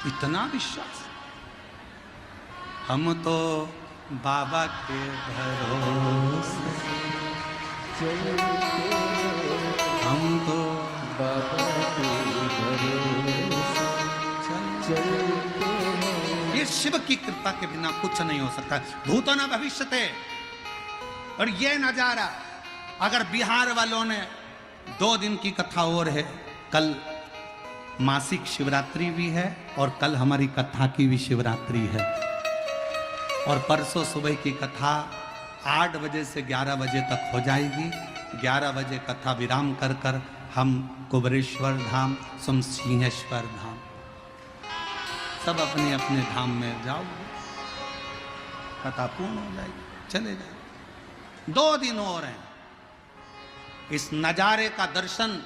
इतना विश्वास। हम तो बाबा के भरोसे, हम तो बाबा के भरोसे चलते हैं। ये शिव की कृपा के बिना कुछ नहीं हो सकता। भूतो न भविष्यते। और ये नजारा अगर बिहार वालों ने 2 दिन की कथा और है, कल मासिक शिवरात्रि भी है और कल हमारी कथा की भी शिवरात्रि है, और परसों सुबह की कथा 8 बजे से 11 बजे तक हो जाएगी। 11 बजे कथा विराम कर कर हम कुबरेश्वर धाम, सिंहेश्वर धाम, सब अपने अपने धाम में जाओ, कथा पूर्ण हो जाएगी, चले जाए। 2 दिन और हैं। इस नजारे का दर्शन,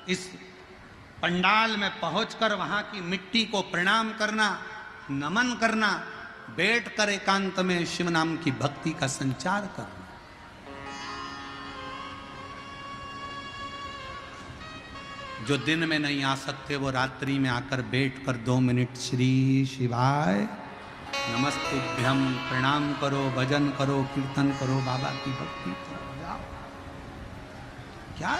इस पंडाल में पहुंचकर वहां की मिट्टी को प्रणाम करना, नमन करना, बैठकर एकांत में शिव नाम की भक्ति का संचार करना। जो दिन में नहीं आ सकते वो रात्रि में आकर बैठकर 2 मिनट श्री शिवाय नमस्तुभ्यं प्रणाम करो, भजन करो, कीर्तन करो, बाबा की भक्ति करो, जाओ। क्या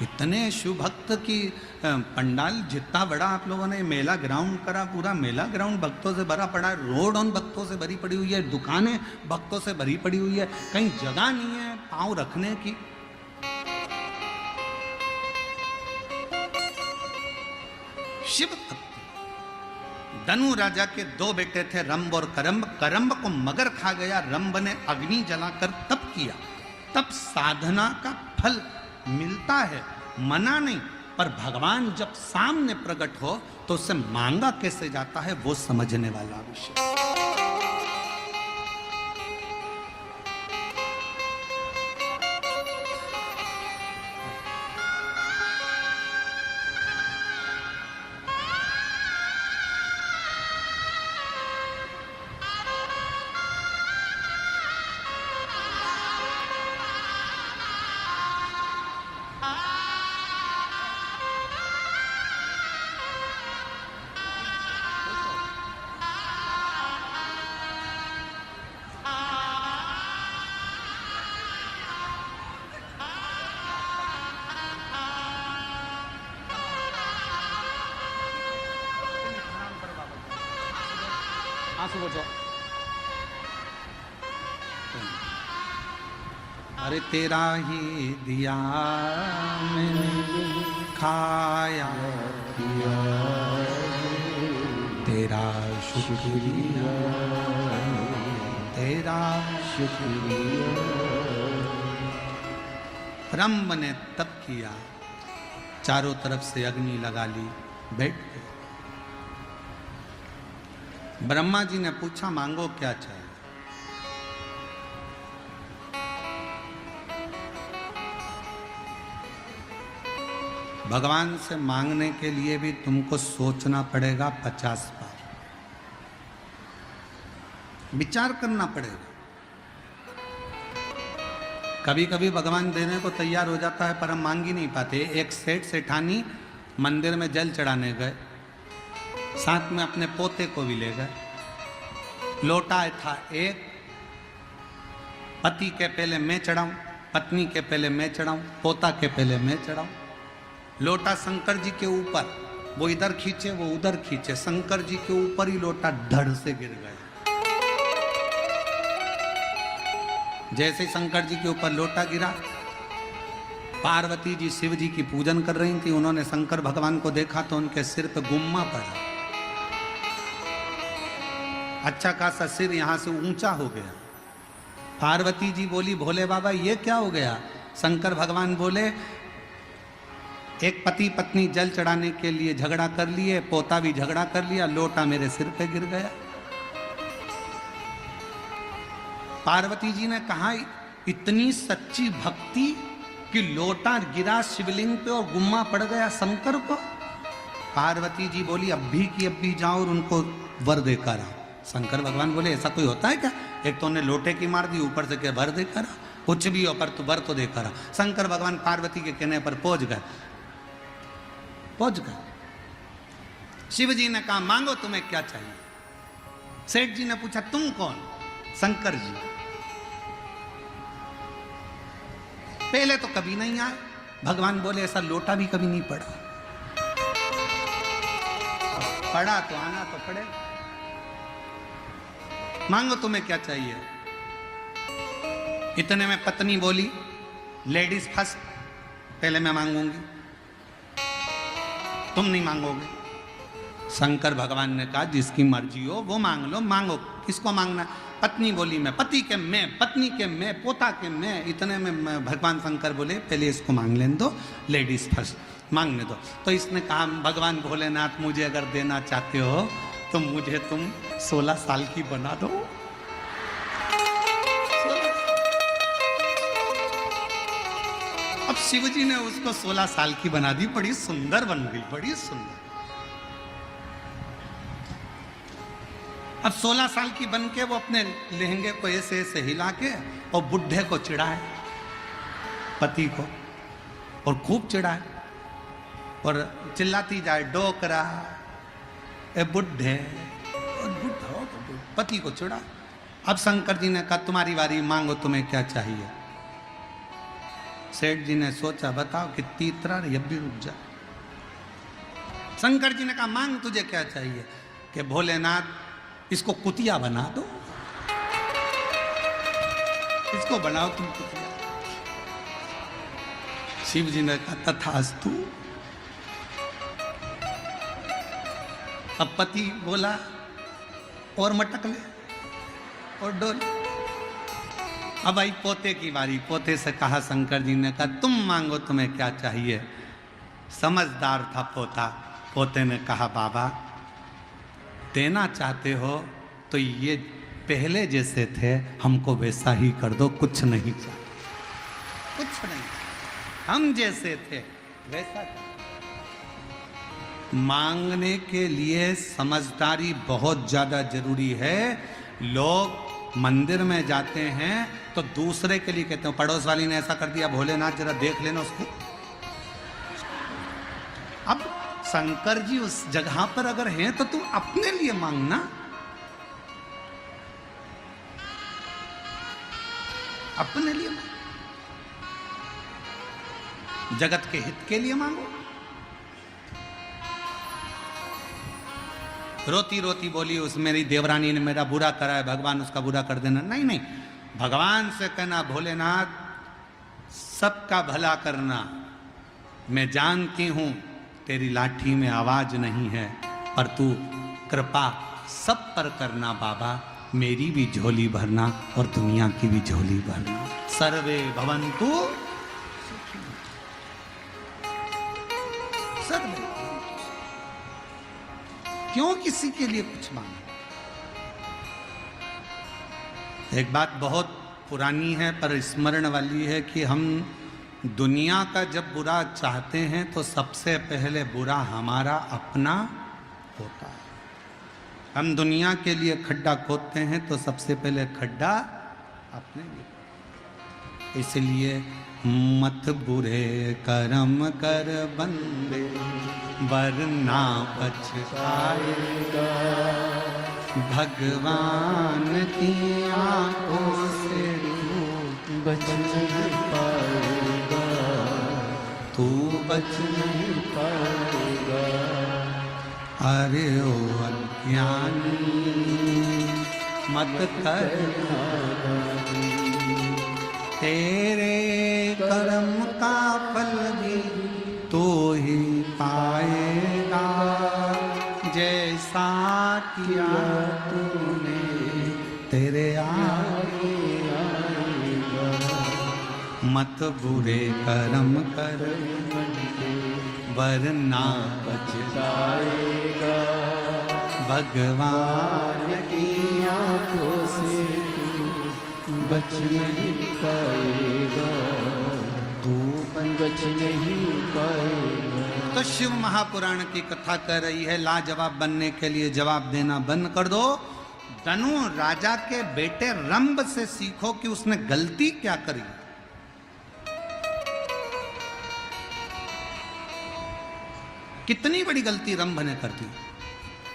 इतने शिव भक्त की पंडाल जितना बड़ा आप लोगों ने मेला ग्राउंड करा, पूरा मेला ग्राउंड भक्तों से भरा पड़ा है, रोड उन भक्तों से भरी पड़ी हुई है, दुकानें भक्तों से भरी पड़ी हुई है, कहीं जगह नहीं है पांव रखने की। शिव भक्त। धनु राजा के 2 बेटे थे, रंब और करंब। करंब को मगर खा गया, रंब ने अग्नि जलाकर तप किया। तप साधना का फल मिलता है, मना नहीं, पर भगवान जब सामने प्रकट हो तो उससे मांगा कैसे जाता है वो समझने वाला विषय। अरे तेरा ही दिया मैंने खाया पिया, तेरा शुक्रिया, तेरा शुक्रिया। रंब ने तप किया, चारों तरफ से अग्नि लगा ली, बैठ गए। ब्रह्मा जी ने पूछा मांगो क्या चाहिए। भगवान से मांगने के लिए भी तुमको सोचना पड़ेगा 50 बार, विचार करना पड़ेगा। कभी कभी भगवान देने को तैयार हो जाता है पर हम मांग ही नहीं पाते। एक सेठ सेठानी मंदिर में जल चढ़ाने गए, साथ में अपने पोते को भी ले गए। लोटा था एक, पति के पहले मैं चढ़ाऊं, पत्नी के पहले मैं चढ़ाऊं, पोता के पहले मैं चढ़ाऊं। लोटा शंकर जी के ऊपर, वो इधर खींचे वो उधर खींचे, शंकर जी के ऊपर ही लोटा धड़ से गिर गया। जैसे शंकर जी के ऊपर लोटा गिरा, पार्वती जी शिव जी की पूजन कर रही थी, उन्होंने शंकर भगवान को देखा तो उनके सिर पे गुम्मा पड़ा, अच्छा खासा सिर यहां से ऊंचा हो गया। पार्वती जी बोली भोले बाबा ये क्या हो गया। शंकर भगवान बोले एक पति पत्नी जल चढ़ाने के लिए झगड़ा कर लिए, पोता भी झगड़ा कर लिया, लोटा मेरे सिर पे गिर गया। पार्वती जी ने कहा इतनी सच्ची भक्ति कि लोटा गिरा शिवलिंग पे और गुम्मा पड़ गया शंकर को। पार्वती जी बोली अब भी की अब भी जाओ और उनको वर देकर आओ। शंकर भगवान बोले ऐसा कोई होता है क्या, एक तो उन्हें लोटे की मार दी, ऊपर से क्या वर देकर आओ, कुछ भी हो पर तू वर तो देकर आओ। शंकर भगवान पार्वती के कहने पर पहुंच गए। पहुंच गए। शिव जी ने कहा मांगो तुम्हें क्या चाहिए। सेठ जी ने पूछा तुम कौन? शंकर जी। पहले तो कभी नहीं आए। भगवान बोले ऐसा लोटा भी कभी नहीं पड़ा, पड़ा तो आना तो पड़े। मांगो तुम्हें क्या चाहिए। इतने में पत्नी बोली लेडीज फर्स्ट, पहले मैं मांगूंगी, तुम नहीं मांगोगे। शंकर भगवान ने कहा जिसकी मर्जी हो वो मांग लो, मांगो किसको मांगना। पत्नी बोली मैं, पति के मैं, पत्नी के मैं, पोता के मैं। इतने में भगवान शंकर बोले पहले इसको मांग लेने दो, लेडीज फर्स्ट मांगने दो। तो इसने कहा भगवान भोलेनाथ मुझे अगर देना चाहते हो तो मुझे तुम 16 साल की बना दो। अब शिवजी ने उसको 16 साल की बना दी, बड़ी सुंदर बन गई, बड़ी सुंदर। अब 16 साल की बन के वो अपने लहंगे को ऐसे ऐसे हिला के और बुढ़े को चिढ़ाए, पति को, और खूब चिढ़ाए और चिल्लाती जाए डोकरा ए बुढ़े, और बुढ़ा हो तो पति को चिढ़ा। अब शंकर जी ने कहा तुम्हारी बारी, मांगो तुम्हें क्या चाहिए। सेठ जी ने सोचा बताओ कि तीतरा ये भी रुक जा। शंकर जी ने कहा मांग तुझे क्या चाहिए। कि भोलेनाथ इसको कुतिया बना दो, इसको बनाओ तुम कुतिया। शिव जी ने कहा तथास्तु। अब पति बोला और मटक ले और डोल। अब आई पोते की बारी। पोते से कहा शंकर जी ने कहा तुम मांगो तुम्हें क्या चाहिए। समझदार था पोता। पोते ने कहा बाबा देना चाहते हो तो ये पहले जैसे थे हमको वैसा ही कर दो, कुछ नहीं चाहिए, कुछ नहीं, हम जैसे थे वैसा। मांगने के लिए समझदारी बहुत ज्यादा जरूरी है। लोग मंदिर में जाते हैं तो दूसरे के लिए कहते हैं पड़ोस वाली ने ऐसा कर दिया, भोलेनाथ जरा देख लेना उसको। अब शंकर जी उस जगह पर अगर हैं तो तुम अपने लिए मांगना, अपने लिए मांगो, जगत के हित के लिए मांगो। रोती रोती बोली उस मेरी देवरानी ने मेरा बुरा करा है, भगवान उसका बुरा कर देना। नहीं नहीं, भगवान से कहना भोलेनाथ सबका भला करना, मैं जानती हूं तेरी लाठी में आवाज नहीं है, पर तू कृपा सब पर करना बाबा, मेरी भी झोली भरना और दुनिया की भी झोली भरना। सर्वे भवन्तु सर्वे। क्यों किसी के लिए कुछ मांगो। एक बात बहुत पुरानी है पर स्मरण वाली है कि हम दुनिया का जब बुरा चाहते हैं तो सबसे पहले बुरा हमारा अपना होता है। हम दुनिया के लिए खड्डा खोदते हैं तो सबसे पहले खड्डा अपने लिए। इसलिए मत बुरे कर्म कर बंदे वरना पछताएगा, भगवान की आंखों से बच नहीं पाएगा, तू बच नहीं पाएगा। अरे ओ अज्ञानी मत कर तेरे कर्म का फल भी तो ही पाएगा, जैसा किया तूने तेरे आगे आएगा। मत बुरे कर्म कर वरना पछताएगा, भगवान की आंखों से बच नहीं पाएगा, तू बच नहीं पाएगा। तो शिव महापुराण की कथा कह रही है लाजवाब बनने के लिए जवाब देना बंद कर दो। धनु राजा के बेटे रंभ से सीखो कि उसने गलती क्या करी। कितनी बड़ी गलती रंभ ने कर दी।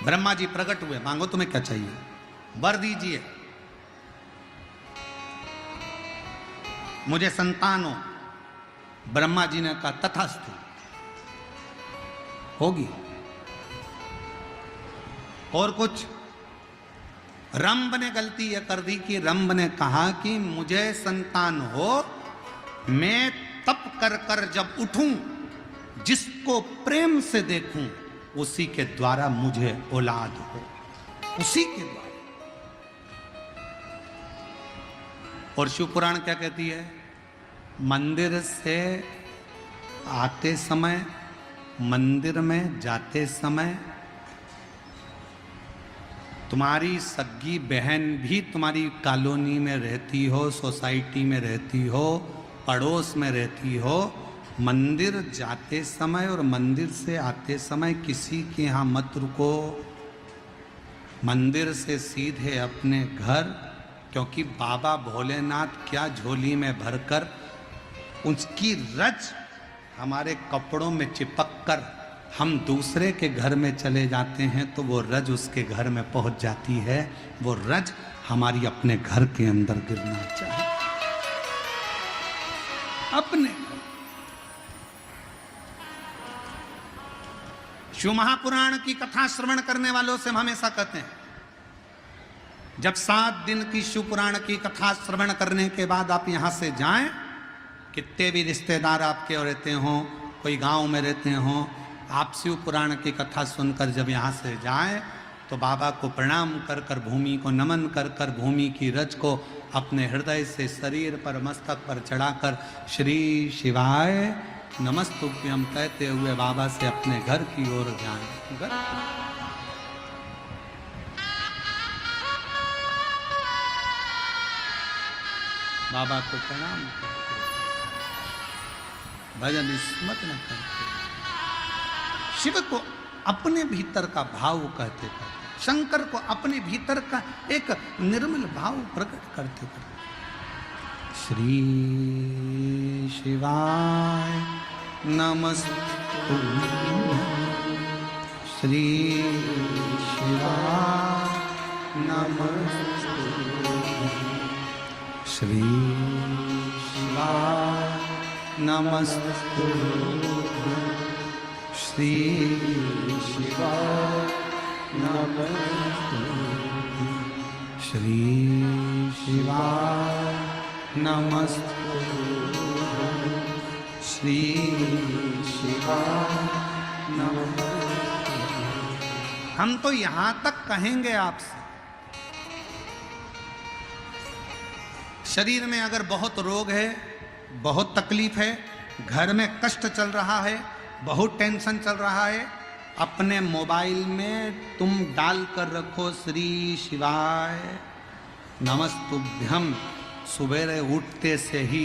ब्रह्मा जी प्रकट हुए, मांगो तुम्हें क्या चाहिए, वर दीजिए, मुझे संतान हो। ब्रह्मा जी ने कहा तथास्तु, होगी। और कुछ, रंभ ने गलती यह कर दी कि रंभ ने कहा कि मुझे संतान हो, मैं तप कर कर जब उठूं, जिसको प्रेम से देखूं, उसी के द्वारा मुझे औलाद हो, उसी के द्वारा। और शिव पुराण क्या कहती है, मंदिर से आते समय, मंदिर में जाते समय तुम्हारी सगी बहन भी तुम्हारी कॉलोनी में रहती हो, सोसाइटी में रहती हो, पड़ोस में रहती हो, मंदिर जाते समय और मंदिर से आते समय किसी के यहाँ मत रुको, मंदिर से सीधे अपने घर, क्योंकि बाबा भोलेनाथ क्या झोली में भरकर उसकी रज हमारे कपड़ों में चिपक कर हम दूसरे के घर में चले जाते हैं तो वो रज उसके घर में पहुंच जाती है। वो रज हमारी अपने घर के अंदर गिरना चाहिए, अपने। शिव महापुराण की कथा श्रवण करने वालों से हम हमेशा कहते हैं, जब 7 दिन की शिव पुराण की कथा श्रवण करने के बाद आप यहां से जाएं, कितने भी रिश्तेदार आपके रहते हों, कोई गांव में रहते हों, आप शिव पुराण की कथा सुनकर जब यहाँ से जाएं तो बाबा को प्रणाम कर कर, भूमि को नमन कर कर, भूमि की रज को अपने हृदय से शरीर पर, मस्तक पर चढ़ाकर श्री शिवाय नमस्तुभ्यम कहते हुए बाबा से अपने घर की ओर जाएं। बाबा को प्रणाम करते, भजन स्मृत न करते, शिव को अपने भीतर का भाव कहते कहते, शंकर को अपने भीतर का एक निर्मल भाव प्रकट करते करते, श्री शिवाय नमस्तुभ्यं, श्री शिवाय नमस्तुभ्यं, श्री शिवाय नमस्तुभ्यं, श्री शिवाय नमस्तुभ्यं, श्री शिवाय नमस्तुभ्यं, श्री शिवाय नमस्तुभ्यं। हम तो यहां तक कहेंगे आपसे, शरीर में अगर बहुत रोग है, बहुत तकलीफ है, घर में कष्ट चल रहा है, बहुत टेंशन चल रहा है, अपने मोबाइल में तुम डाल कर रखो श्री शिवाय नमस्तुभ्यम। सुबेरे उठते से ही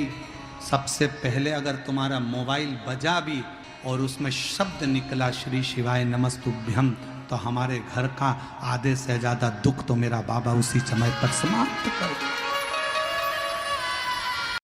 सबसे पहले अगर तुम्हारा मोबाइल बजा भी और उसमें शब्द निकला श्री शिवाय नमस्तुभ्यम, तो हमारे घर का आधे से ज़्यादा दुख तो मेरा बाबा उसी समय पर समाप्त कर दे।